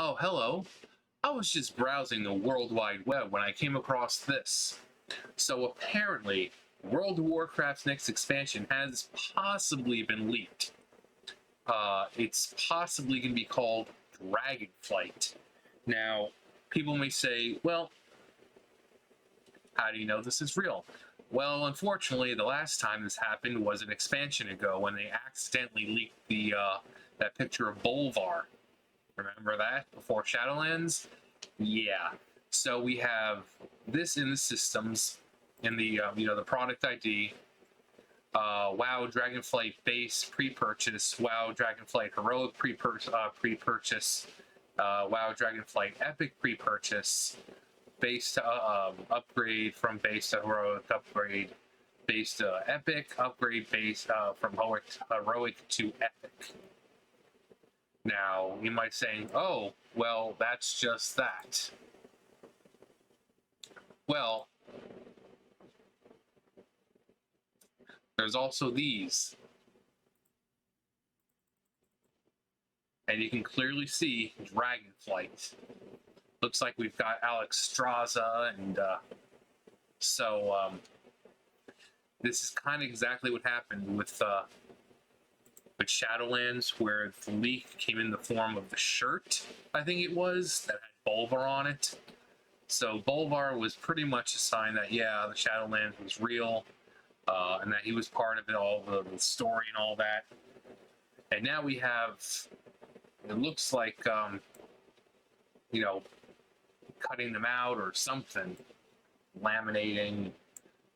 Oh, hello. I was just browsing the World Wide Web when I came across this. So apparently, World of Warcraft's next expansion has possibly been leaked. It's possibly going to be called Dragonflight. Now, people may say, well, how do you know this is real? Well, unfortunately, the last time this happened was an expansion ago when they accidentally leaked that picture of Bolvar. Remember that before Shadowlands? Yeah. So we have this in the systems, in the the product ID. WoW Dragonflight base pre-purchase, WoW Dragonflight heroic pre-purchase, WoW Dragonflight epic pre-purchase, base to upgrade from base to heroic upgrade, base to epic upgrade, base from heroic to epic. Now, you might say, oh, well, that's just that. Well, there's also these. And you can clearly see Dragonflight. Looks like we've got Alex Straza, and this is kind of exactly what happened with Shadowlands, where the leak came in the form of the shirt, I think it was, that had Bolvar on it. So Bolvar was pretty much a sign that, yeah, the Shadowlands was real, and that he was part of it, all the story and all that. And now we have, it looks like, cutting them out or something, laminating.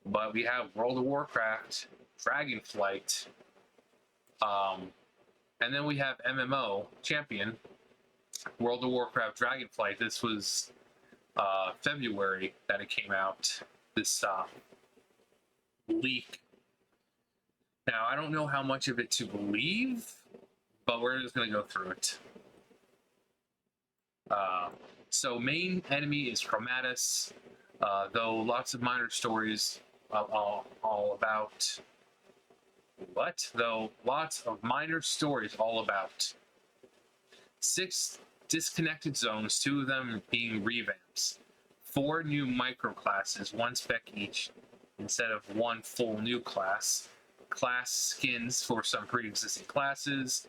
But we have World of Warcraft, Dragonflight, and then we have MMO Champion, World of Warcraft Dragonflight. This was February that it came out, this leak. Now, I don't know how much of it to believe, but we're just going to go through it. So main enemy is Chromatus, though lots of minor stories all about... What? Though lots of minor stories all about. 6 disconnected zones, 2 of them being revamps. 4 new microclasses, 1 spec each, instead of 1 full new class. Class skins for some pre-existing classes.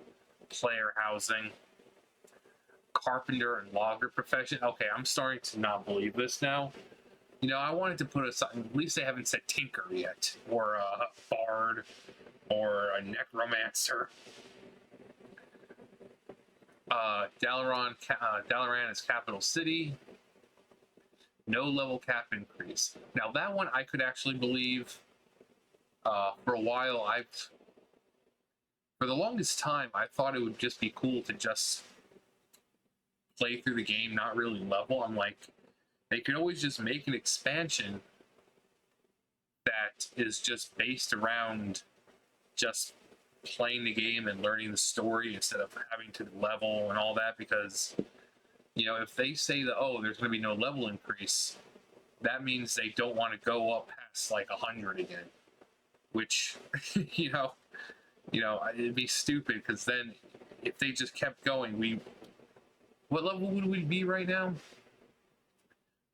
Player housing. Carpenter and logger profession. Okay, I'm starting to not believe this now. You know, I wanted to put aside, at least they haven't said tinker yet, or a bard, or a necromancer. Dalaran is capital city. No level cap increase. Now that one I could actually believe. For a while, for the longest time, I thought it would just be cool to just play through the game, not really level. I'm like, they could always just make an expansion that is just based around just playing the game and learning the story instead of having to level and all that, because, you know, if they say that, oh, there's going to be no level increase, that means they don't want to go up past like 100 again, which, you know, it'd be stupid, because then if they just kept going, what level would we be right now?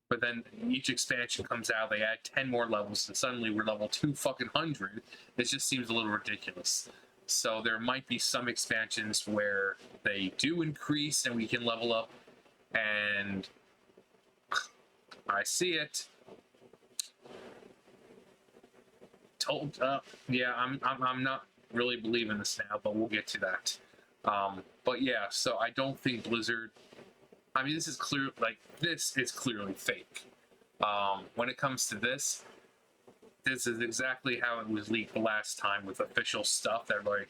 But then each expansion comes out, they add 10 more levels, and suddenly we're level 200. It just seems a little ridiculous. So there might be some expansions where they do increase and we can level up, and I see it. Yeah, I'm not really believing this now, but we'll get to that. But yeah, so I don't think Blizzard... I mean, this is clearly fake. When it comes to this is exactly how it was leaked the last time with official stuff. They're like,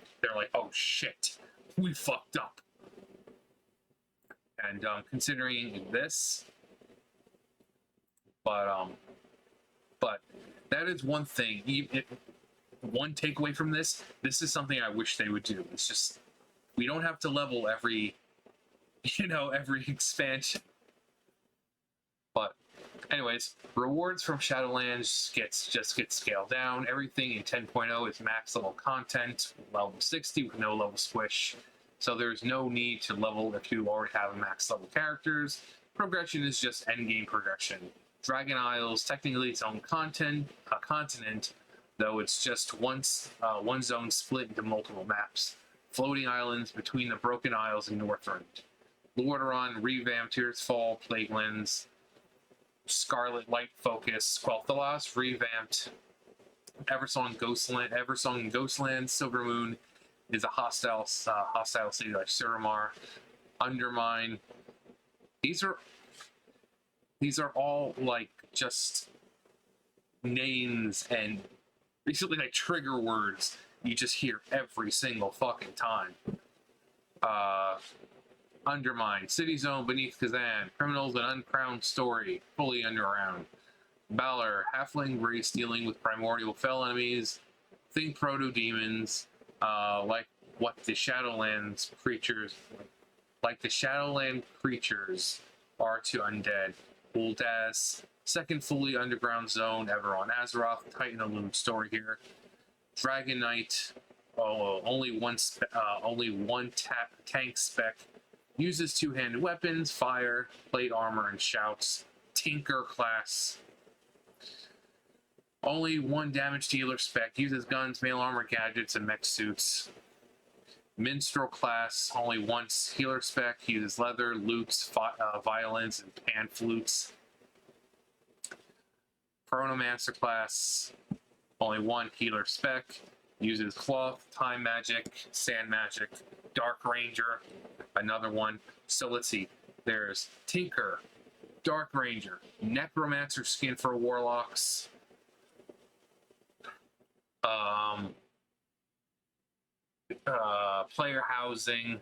oh shit, we fucked up. And considering this, but that is one thing. One takeaway from this is something I wish they would do. It's just, we don't have to level every expansion. But anyways, rewards from Shadowlands just get scaled down. Everything in 10.0 is max level content, level 60 with no level squish. so there's no need to level if you already have max level characters. Progression is just endgame progression. Dragon Isles, technically its own continent, though it's just one zone split into multiple maps. Floating islands between the Broken Isles and Northrend. Lordaeron, revamped Tears Fall, Plaguelands, Scarlet Light Focus, Quel'Thalas, revamped Eversong and Ghostland, Silvermoon is a hostile city like Suramar, Undermine. These are all like just names and basically like trigger words you just hear every single fucking time. Undermine, City Zone beneath Kazan, Criminals and Uncrowned Story, fully underground. Balor, Halfling race dealing with primordial fell enemies, think proto-demons, like the Shadowland creatures are to undead. Ul'das, second fully underground zone ever on Azeroth, Titan Illumined story here. Dragon Knight, only one tank spec, uses two-handed weapons, fire, plate armor, and shouts. Tinker class, only one damage dealer spec, uses guns, mail armor, gadgets, and mech suits. Minstrel class, only one healer spec, uses leather, lutes, violins, and pan flutes. Chronomancer class, only one healer spec, uses cloth, time magic, sand magic. Dark Ranger, another one. So let's see, there's Tinker, Dark Ranger, Necromancer skin for warlocks, player housing,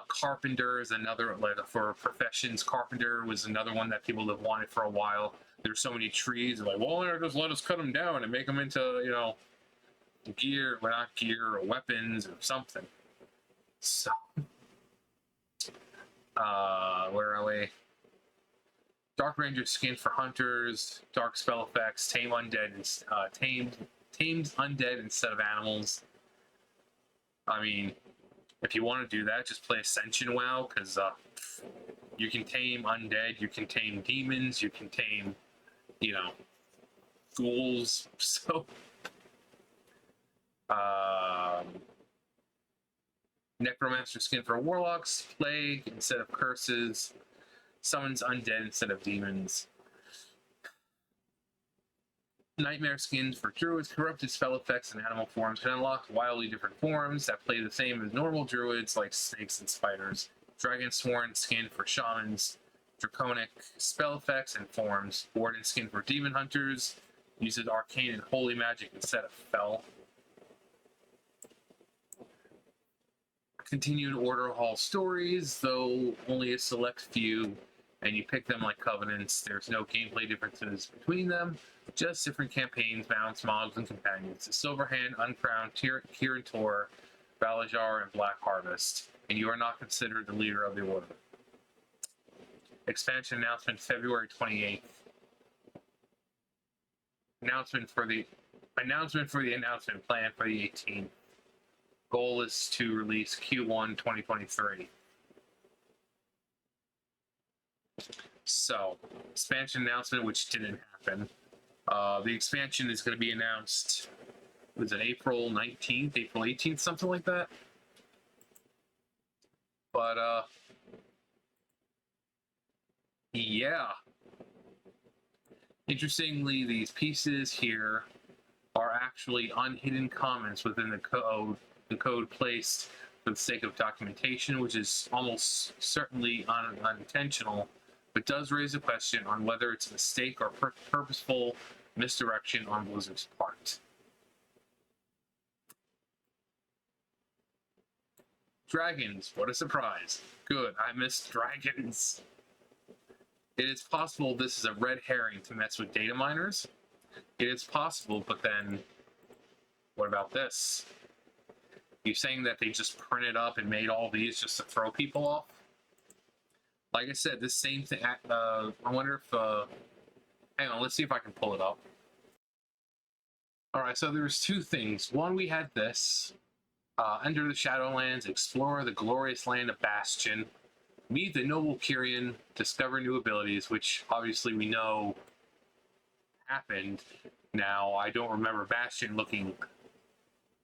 Carpenter is another, like, for professions. Carpenter was another one that people have wanted for a while. There's so many trees, like, well, just let us cut them down and make them into, you know, gear, well, not gear, or weapons or something. So, where are we? Dark Ranger skin for hunters, dark spell effects, tame undead, tames undead instead of animals. I mean, if you want to do that, just play Ascension WoW, because you can tame undead, you can tame demons, you can tame, you know, ghouls. So, Necromancer skin for warlocks, plague instead of curses, summons undead instead of demons. Nightmare skins for druids, corrupted spell effects and animal forms can unlock wildly different forms that play the same as normal druids, like snakes and spiders. Dragonsworn skin for shamans, draconic spell effects and forms. Warden skin for demon hunters, uses arcane and holy magic instead of fel. Continued Order Hall stories, though only a select few, and you pick them like covenants. There's no gameplay differences between them, just different campaigns, mounts, mobs, and companions. Silverhand, Uncrowned, Kirin Tor, Balajar, and Black Harvest, and you are not considered the leader of the order. Expansion announcement February 28th. Announcement for the announcement plan for the 18th. Goal is to release Q1 2023. So, expansion announcement, which didn't happen. The expansion is going to be announced, was it April 19th, April 18th, something like that? But, yeah. Interestingly, these pieces here are actually unhidden comments within the code placed for the sake of documentation, which is almost certainly unintentional, but does raise a question on whether it's a mistake or purposeful misdirection on Blizzard's part. Dragons, what a surprise. Good, I missed dragons. It is possible this is a red herring to mess with data miners. It is possible, but then what about this? You saying that they just printed up and made all these just to throw people off? Like I said, this same thing, I wonder if, hang on, let's see if I can pull it up. Alright, so there was two things. One, we had this, Enter the Shadowlands, explore the glorious land of Bastion, meet the noble Kyrian, discover new abilities, which obviously we know happened. Now, I don't remember Bastion looking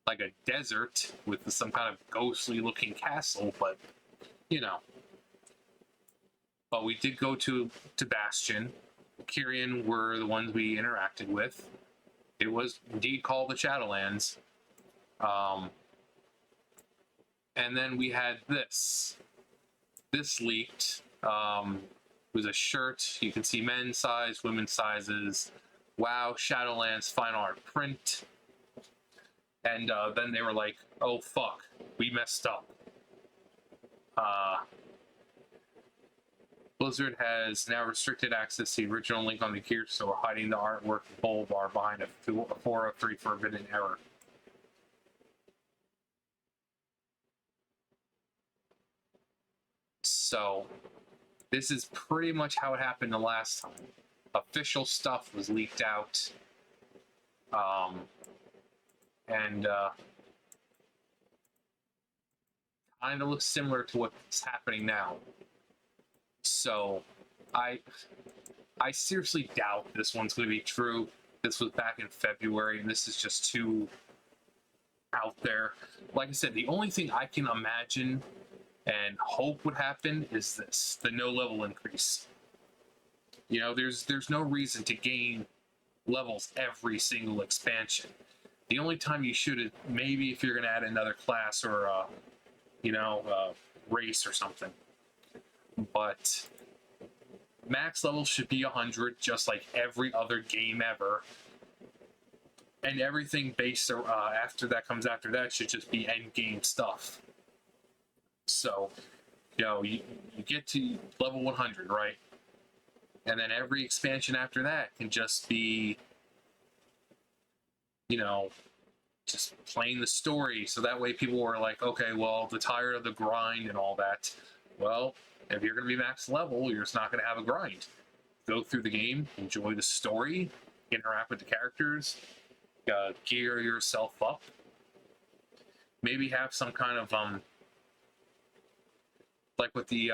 like a desert with some kind of ghostly looking castle, but you know. But we did go to Bastion. Kyrian were the ones we interacted with. It was indeed called the Shadowlands. And then we had this. This leaked. It was a shirt. You can see men's size, women's sizes. Wow, Shadowlands final art print. And then they were like, oh fuck, we messed up. Blizzard has now restricted access to the original link on the gear store, hiding the artwork bold bar behind a 403 forbidden error. So, this is pretty much how it happened the last time. Official stuff was leaked out. And kind of looks similar to what's happening now. So, I seriously doubt this one's going to be true. This was back in February, and this is just too out there. Like I said, the only thing I can imagine and hope would happen is this: the no level increase. You know, there's no reason to gain levels every single expansion. The only time you should is maybe if you're going to add another class or race or something. But max level should be 100, just like every other game ever. And everything based after that should just be end game stuff. So, you get to level 100, right? And then every expansion after that can just be, just playing the story. So that way people were like, okay, well, they're tired of the grind and all that. Well, if you're going to be max level, you're just not going to have a grind. Go through the game, enjoy the story, interact with the characters, gear yourself up. Maybe have some kind of, like what the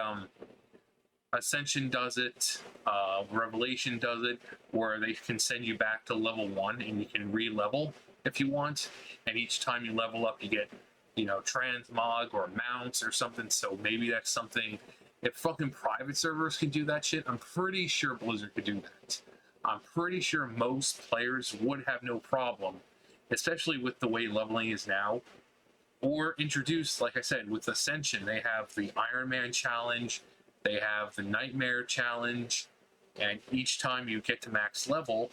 Ascension does it, Revelation does it, where they can send you back to level 1 and you can re-level if you want. And each time you level up, you get, transmog or mounts or something. So maybe that's something. If fucking private servers can do that shit, I'm pretty sure Blizzard could do that. I'm pretty sure most players would have no problem, especially with the way leveling is now. Or introduce, like I said, with Ascension, they have the Iron Man challenge, they have the Nightmare challenge, and each time you get to max level,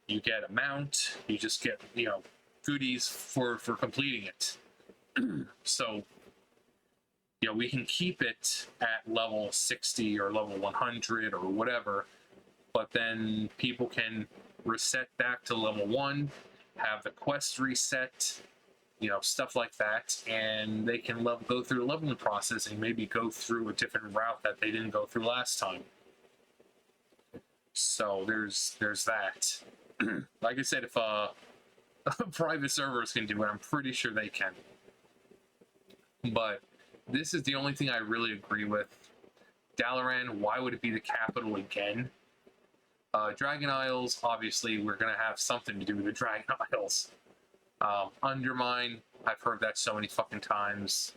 you get a mount, you just get, goodies for completing it. So, we can keep it at level 60 or level 100 or whatever, but then people can reset back to level 1, have the quest reset, stuff like that, and they can go through the leveling process and maybe go through a different route that they didn't go through last time. So there's that. Like I said, if private servers can do it, I'm pretty sure they can. But this is the only thing I really agree with. Dalaran, why would it be the capital again? Dragon Isles, obviously, we're going to have something to do with the Dragon Isles. Undermine, I've heard that so many fucking times.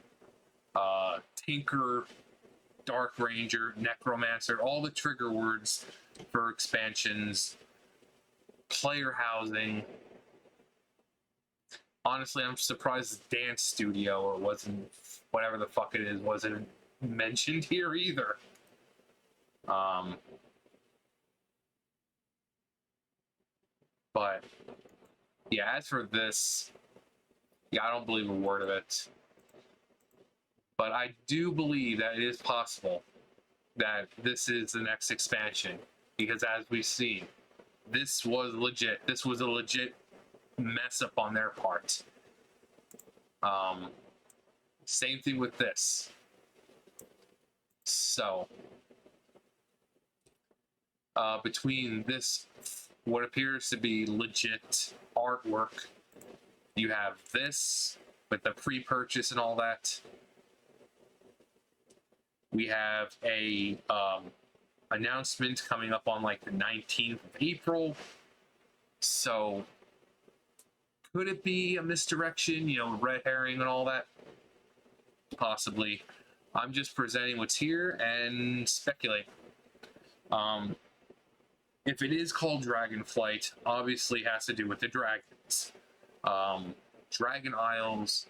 Tinker, Dark Ranger, Necromancer, all the trigger words for expansions. Player housing. Honestly, I'm surprised the Dance Studio, or wasn't, whatever the fuck it is, wasn't mentioned here either. But yeah, as for this, I don't believe a word of it. But I do believe that it is possible that this is the next expansion, because as we've seen, this was legit. This was a legit mess up on their part. Same thing with this. So, between this, what appears to be legit artwork, you have this, with the pre-purchase and all that. We have a announcement coming up on like the 19th of April. So could it be a misdirection, you know, red herring and all that? Possibly. I'm just presenting what's here and speculating. If it is called Dragonflight, obviously it has to do with the dragons. Dragon Isles.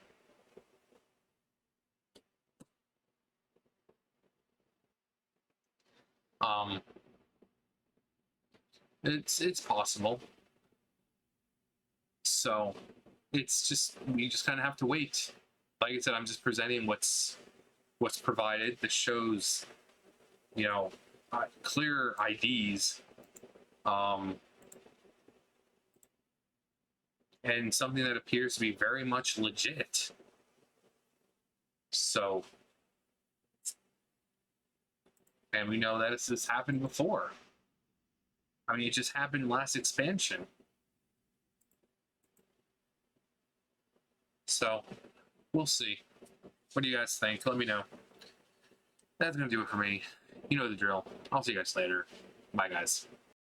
It's possible. So it's just, we just kind of have to wait. Like I said, I'm just presenting what's provided that shows, you know, clear IDs, and something that appears to be very much legit. So, and we know that this happened before. I mean, it just happened last expansion. So, we'll see. What do you guys think? Let me know. That's going to do it for me. You know the drill. I'll see you guys later. Bye, guys.